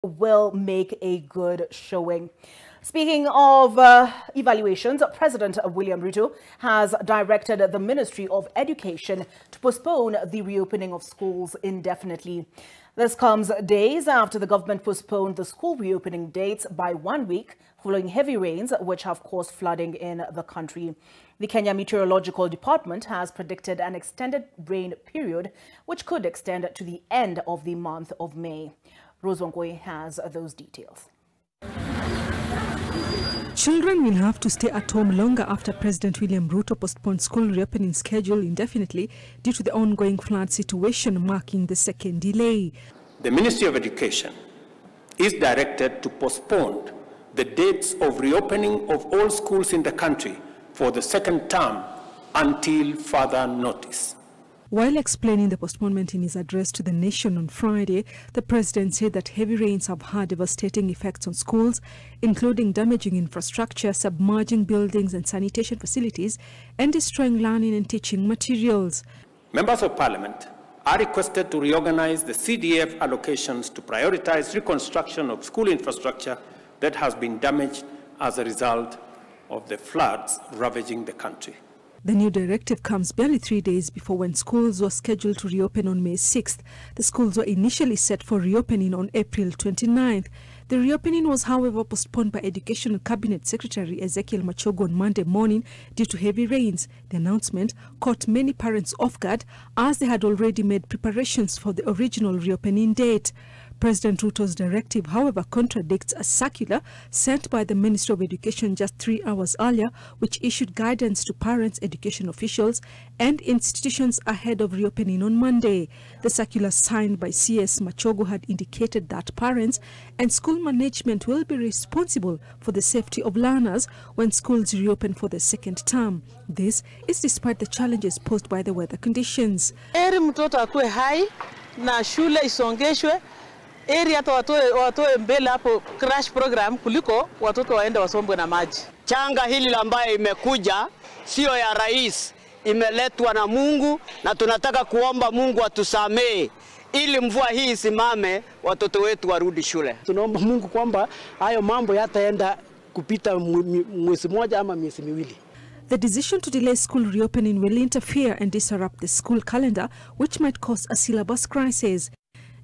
will make a good showing. Speaking of evaluations, President William Ruto has directed the Ministry of Education to postpone the reopening of schools indefinitely. This comes days after the government postponed the school reopening dates by 1 week following heavy rains which have caused flooding in the country. The Kenya Meteorological Department has predicted an extended rain period which could extend to the end of the month of May. Rose Wangoi has those details. Children will have to stay at home longer after President William Ruto postponed school reopening schedule indefinitely due to the ongoing flood situation marking the second delay. The Ministry of Education is directed to postpone the dates of reopening of all schools in the country for the second term until further notice. While explaining the postponement in his address to the nation on Friday, the president said that heavy rains have had devastating effects on schools, including damaging infrastructure, submerging buildings and sanitation facilities, and destroying learning and teaching materials. Members of Parliament are requested to reorganize the CDF allocations to prioritize reconstruction of school infrastructure that has been damaged as a result of the floods ravaging the country. The new directive comes barely 3 days before when schools were scheduled to reopen on May 6th. The schools were initially set for reopening on April 29th. The reopening was, however, postponed by Education Cabinet Secretary Ezekiel Machogu on Monday morning due to heavy rains. The announcement caught many parents off guard as they had already made preparations for the original reopening date. President Ruto's directive, however, contradicts a circular sent by the Ministry of Education just 3 hours earlier, which issued guidance to parents, education officials, and institutions ahead of reopening on Monday. The circular signed by CS Machogu had indicated that parents and school management will be responsible for the safety of learners when schools reopen for the second term. This is despite the challenges posed by the weather conditions. Mtoto akue hai na shule isongeshwe hata watoe mbele hapo crash program kuliko watoto waende wasombwe na maji. Changa hili ambayo imekuja sio ya rais, imeletwa na Mungu na tunataka kuomba Mungu atusamee ili mvua hii isimame, watoto wetu warudi shule. Tunaomba Mungu kwamba hayo mambo yataenda kupita mwezi mmoja ama miezi miwili. The decision to delay school reopening will interfere and disrupt the school calendar, which might cause a syllabus crisis.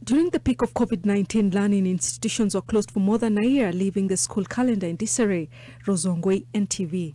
During the peak of COVID-19, learning institutions were closed for more than a year, leaving the school calendar in disarray. Rose Wangoi, NTV.